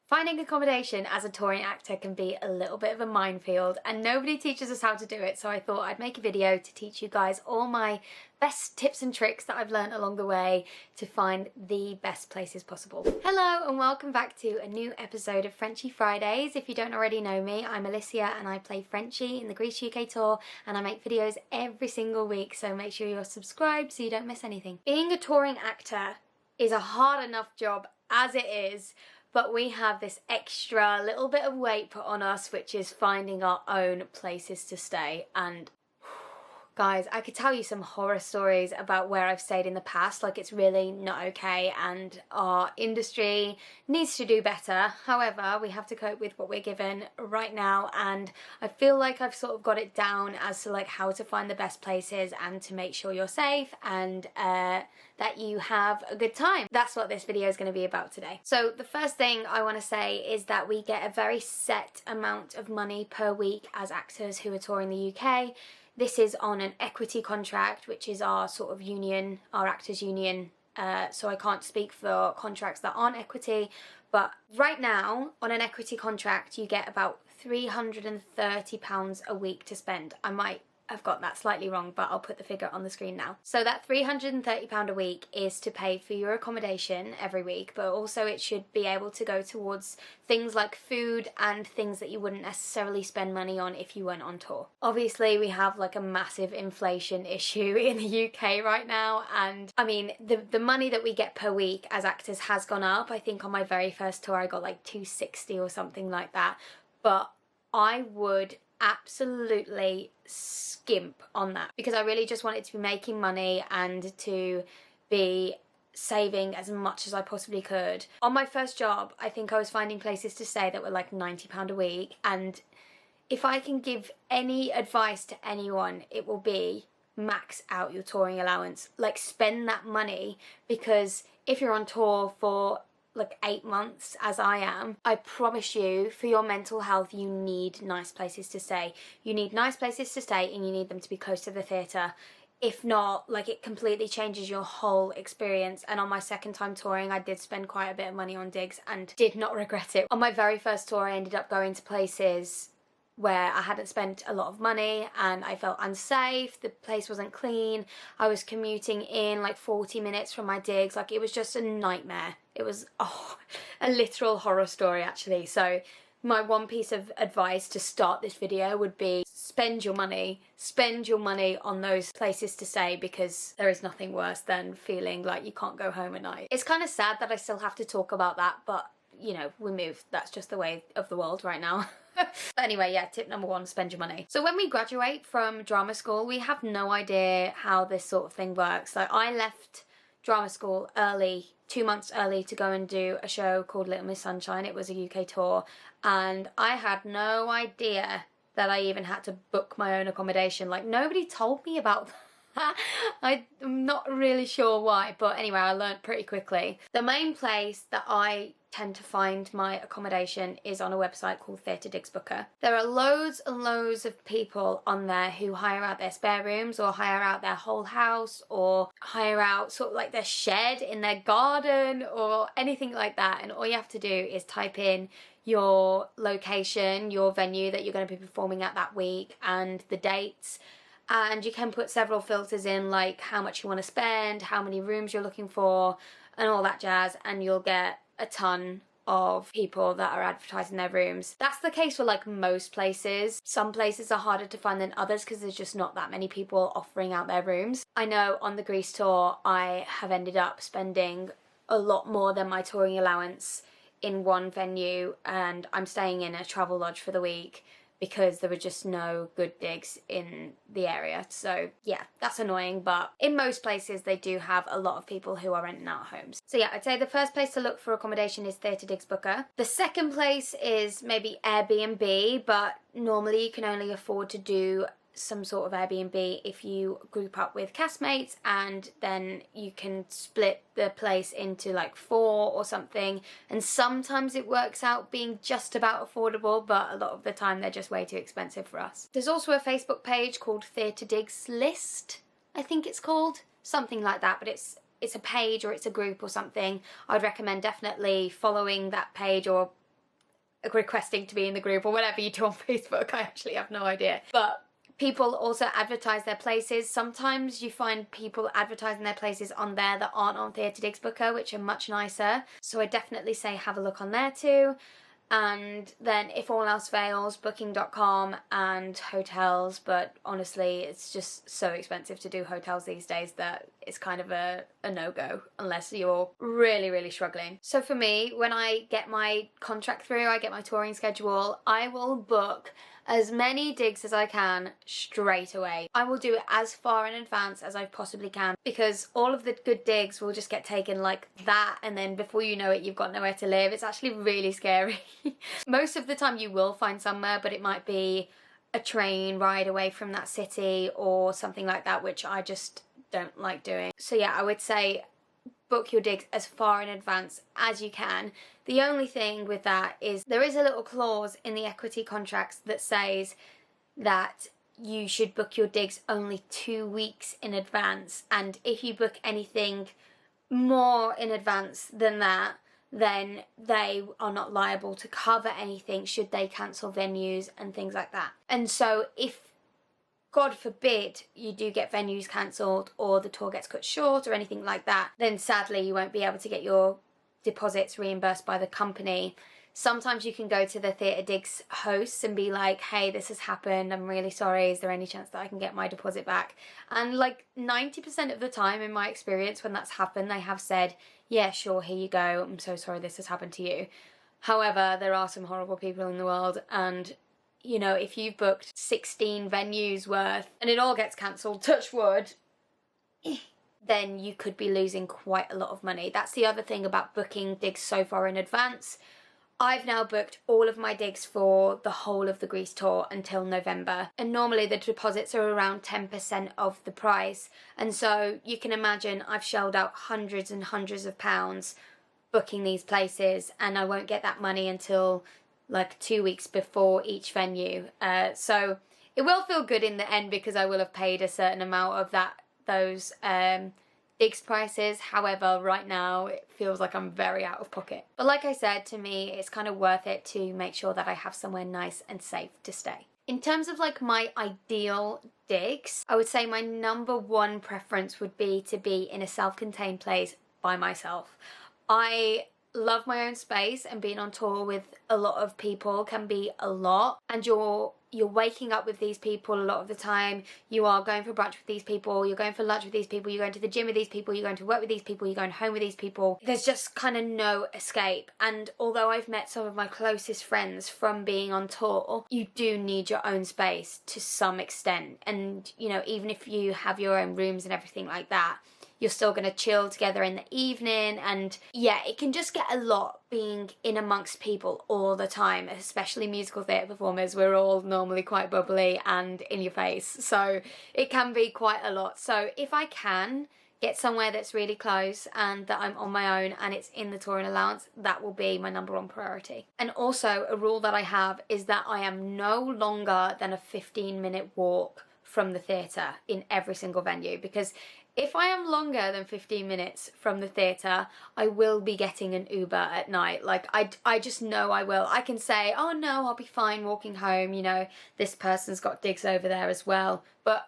Finding accommodation as a touring actor can be a little bit of a minefield and nobody teaches us how to do it, so I thought I'd make a video to teach you guys all my best tips and tricks that I've learned along the way to find the best places possible. Hello and welcome back to a new episode of Frenchy Fridays. If you don't already know me, I'm Alicia and I play Frenchie in the Greece UK tour and I make videos every single week, so make sure you're subscribed so you don't miss anything. Being a touring actor is a hard enough job as it is, but we have this extra little bit of weight put on us, which is finding our own places to stay. And guys, I could tell you some horror stories about where I've stayed in the past, like it's really not okay and our industry needs to do better. However, we have to cope with what we're given right now, and I feel like I've sort of got it down as to like how to find the best places and to make sure you're safe and that you have a good time. That's what this video is going to be about today. So the first thing I want to say is that we get a very set amount of money per week as actors who are touring the UK. This is on an equity contract, which is our sort of union, our actors union. So I can't speak for contracts that aren't equity, but right now on an equity contract you get about £330 a week to spend. I might have got that slightly wrong, but I'll put the figure on the screen now. So that £330 a week is to pay for your accommodation every week, but also it should be able to go towards things like food and things that you wouldn't necessarily spend money on if you weren't on tour. Obviously we have like a massive inflation issue in the UK right now, and I mean the money that we get per week as actors has gone up. I think on my very first tour I got like £260 or something like that, but I would absolutely skimp on that because I really just wanted to be making money and to be saving as much as I possibly could. On my first job, I think I was finding places to stay that were like £90 a week, and if I can give any advice to anyone, it will be max out your touring allowance. Like, spend that money, because if you're on tour for like 8 months as I am, I promise you, for your mental health, you need nice places to stay. You need nice places to stay and you need them to be close to the theatre. If not, like, it completely changes your whole experience. And on my second time touring, I did spend quite a bit of money on digs and did not regret it. On my very first tour, I ended up going to places where I hadn't spent a lot of money and I felt unsafe, the place wasn't clean, I was commuting in like 40 minutes from my digs, like it was just a nightmare. It was a literal horror story actually. So my one piece of advice to start this video would be spend your money on those places to stay, because there is nothing worse than feeling like you can't go home at night. It's kind of sad that I still have to talk about that, but you know, we move, that's just the way of the world right now. But anyway, yeah, tip number one, spend your money. So when we graduate from drama school, we have no idea how this sort of thing works. Like, I left drama school early, 2 months early, to go and do a show called Little Miss Sunshine. It was a UK tour, and I had no idea that I even had to book my own accommodation. Like, nobody told me about that. I'm not really sure why, but anyway, I learned pretty quickly. The main place that I tend to find my accommodation is on a website called Theatre Digs Booker. There are loads and loads of people on there who hire out their spare rooms or hire out their whole house or hire out sort of like their shed in their garden or anything like that, and all you have to do is type in your location, your venue that you're going to be performing at that week and the dates, and you can put several filters in, like how much you want to spend, how many rooms you're looking for and all that jazz, and you'll get a ton of people that are advertising their rooms. That's the case for like most places. Some places are harder to find than others because there's just not that many people offering out their rooms. I know on the Greece tour I have ended up spending a lot more than my touring allowance in one venue, and I'm staying in a travel lodge for the week because there were just no good digs in the area. So yeah, that's annoying, but in most places they do have a lot of people who are renting out homes. So yeah, I'd say the first place to look for accommodation is Theatre Digs Booker. The second place is maybe Airbnb, but normally you can only afford to do some sort of Airbnb if you group up with castmates, and then you can split the place into like 4 or something, and sometimes it works out being just about affordable, but a lot of the time they're just way too expensive for us. There's also a Facebook page called Theatre Digs List, I think it's called, something like that, but it's a page or it's a group or something. I'd recommend definitely following that page or requesting to be in the group or whatever you do on Facebook. I actually have no idea. But people also advertise their places. Sometimes you find people advertising their places on there that aren't on Theatre Digs Booker, which are much nicer. So I definitely say have a look on there too. And then if all else fails, booking.com and hotels, but honestly it's just so expensive to do hotels these days that it's kind of a no-go unless you're really, really struggling. So for me, when I get my contract through, I get my touring schedule, I will book as many digs as I can straight away. I will do it as far in advance as I possibly can, because all of the good digs will just get taken like that, and then before you know it, you've got nowhere to live. It's actually really scary. Most of the time you will find somewhere, but it might be a train ride away from that city or something like that, which I just don't like doing. So yeah, I would say book your digs as far in advance as you can. The only thing with that is there is a little clause in the equity contracts that says that you should book your digs only 2 weeks in advance, and if you book anything more in advance than that, then they are not liable to cover anything should they cancel venues and things like that. And so if, God forbid, you do get venues cancelled or the tour gets cut short or anything like that, then sadly you won't be able to get your deposits reimbursed by the company. Sometimes you can go to the Theatre Digs hosts and be like, hey, this has happened, I'm really sorry, is there any chance that I can get my deposit back? And like 90% of the time in my experience when that's happened, they have said, yeah, sure, here you go, I'm so sorry this has happened to you. However, there are some horrible people in the world, and you know, if you've booked 16 venues worth and it all gets cancelled, touch wood, then you could be losing quite a lot of money. That's the other thing about booking digs so far in advance. I've now booked all of my digs for the whole of the Greece tour until November, and normally the deposits are around 10% of the price, and so you can imagine I've shelled out hundreds and hundreds of pounds booking these places, and I won't get that money until like 2 weeks before each venue. So it will feel good in the end because I will have paid a certain amount of those digs prices. However, right now it feels like I'm very out of pocket. But like I said, to me it's kind of worth it to make sure that I have somewhere nice and safe to stay. In terms of like my ideal digs, I would say my number one preference would be to be in a self-contained place by myself. I love my own space, and being on tour with a lot of people can be a lot, and you're waking up with these people a lot of the time, you are going for brunch with these people, you're going for lunch with these people, you're going to the gym with these people, you're going to work with these people, you're going home with these people. There's just kind of no escape. And although I've met some of my closest friends from being on tour, you do need your own space to some extent, and you know, even if you have your own rooms and everything like that, you're still going to chill together in the evening, and yeah, it can just get a lot being in amongst people all the time, especially musical theatre performers. We're all normally quite bubbly and in your face, so it can be quite a lot. So if I can get somewhere that's really close and that I'm on my own and it's in the touring allowance, that will be my number one priority. And also a rule that I have is that I am no longer than a 15-minute walk from the theatre in every single venue, because if I am longer than 15 minutes from the theatre, I will be getting an Uber at night. Like, I just know I will. I can say, oh no, I'll be fine walking home, you know, this person's got digs over there as well. But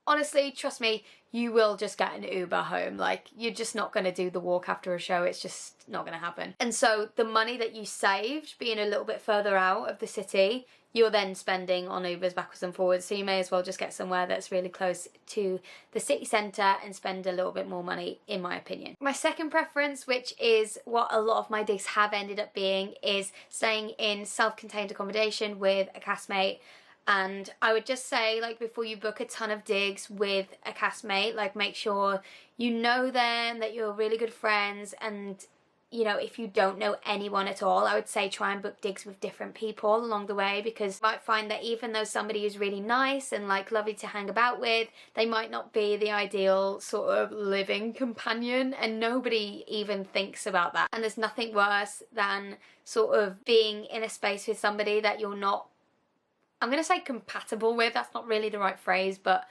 honestly, trust me, you will just get an Uber home. Like, you're just not going to do the walk after a show. It's just not going to happen. And so the money that you saved being a little bit further out of the city, you're then spending on Ubers backwards and forwards, so you may as well just get somewhere that's really close to the city centre and spend a little bit more money, in my opinion. My second preference, which is what a lot of my digs have ended up being, is staying in self-contained accommodation with a castmate. And I would just say, like, before you book a ton of digs with a castmate, like, make sure you know them, that you're really good friends, and you know, if you don't know anyone at all, I would say try and book digs with different people along the way, because you might find that even though somebody is really nice and like lovely to hang about with, they might not be the ideal sort of living companion, and nobody even thinks about that. And there's nothing worse than sort of being in a space with somebody that you're not, I'm going to say compatible with, that's not really the right phrase, but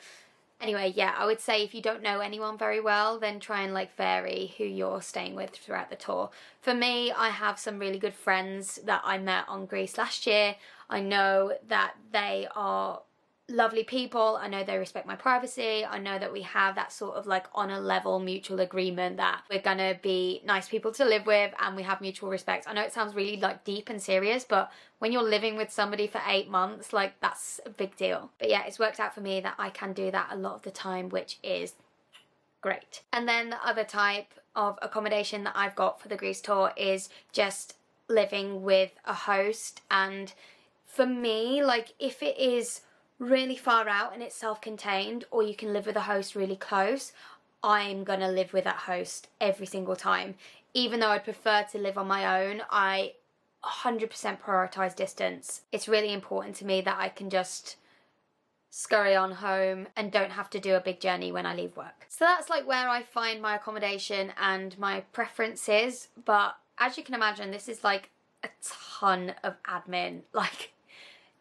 Anyway, yeah, I would say if you don't know anyone very well, then try and like vary who you're staying with throughout the tour. For me, I have some really good friends that I met on Greece last year. I know that they are lovely people. I know they respect my privacy. I know that we have that sort of like on a level mutual agreement that we're gonna be nice people to live with and we have mutual respect. I know it sounds really like deep and serious, but when you're living with somebody for 8 months, like that's a big deal. But yeah, it's worked out for me that I can do that a lot of the time, which is great. And then the other type of accommodation that I've got for the Greece tour is just living with a host. And for me, like if it is really far out and it's self-contained, or you can live with a host really close, I'm gonna live with that host every single time. Even though I'd prefer to live on my own, I 100% prioritize distance. It's really important to me that I can just scurry on home and don't have to do a big journey when I leave work. So that's like where I find my accommodation and my preferences, but as you can imagine, this is like a ton of admin. Like,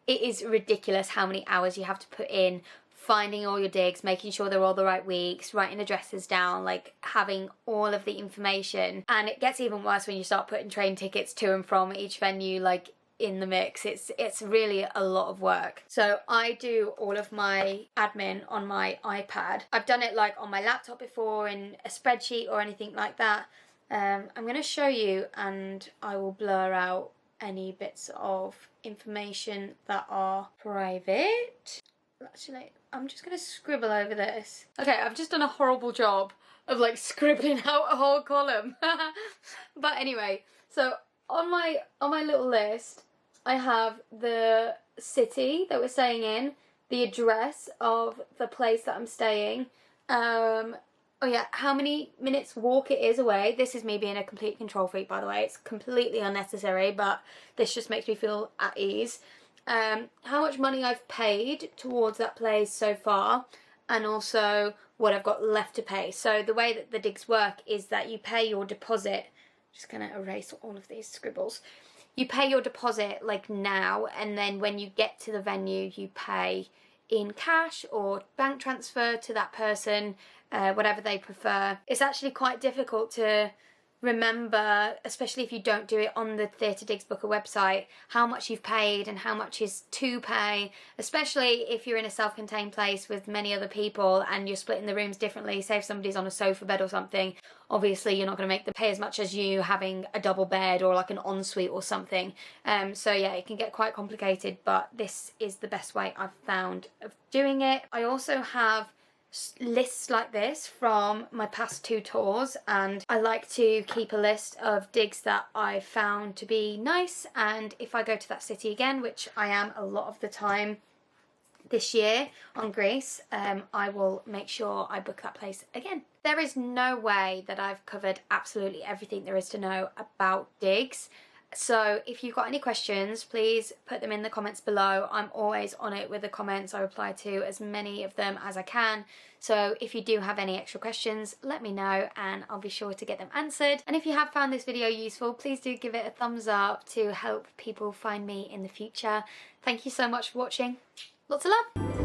it is ridiculous how many hours you have to put in finding all your digs, making sure they're all the right weeks, writing addresses down, like having all of the information. And it gets even worse when you start putting train tickets to and from each venue like in the mix. It's really a lot of work. So I do all of my admin on my iPad. I've done it like on my laptop before in a spreadsheet or anything like that. I'm going to show you, and I will blur out any bits of information that are private. Actually, I'm just gonna scribble over this. Okay, I've just done a horrible job of like scribbling out a whole column. But anyway, so on my little list, I have the city that we're staying in, the address of the place that I'm staying, oh yeah, how many minutes walk it is away. This is me being a complete control freak, by the way. It's completely unnecessary, but this just makes me feel at ease. How much money I've paid towards that place so far, and also what I've got left to pay. So the way that the digs work is that you pay your deposit. Just gonna erase all of these scribbles. You pay your deposit like now, and then when you get to the venue, you pay in cash or bank transfer to that person, whatever they prefer. It's actually quite difficult to remember, especially if you don't do it on the Theatre Digs Booker website, how much you've paid and how much is to pay, especially if you're in a self-contained place with many other people and you're splitting the rooms differently. Say if somebody's on a sofa bed or something, obviously you're not going to make them pay as much as you having a double bed or like an ensuite or something. So yeah, it can get quite complicated, but this is the best way I've found of doing it. I also have lists like this from my past 2 tours, and I like to keep a list of digs that I found to be nice, and if I go to that city again, which I am a lot of the time this year on Greece, I will make sure I book that place again. There is no way that I've covered absolutely everything there is to know about digs. So if you've got any questions, please put them in the comments below. I'm always on it with the comments. I reply to as many of them as I can. So if you do have any extra questions, let me know and I'll be sure to get them answered. And if you have found this video useful, please do give it a thumbs up to help people find me in the future. Thank you so much for watching. Lots of love.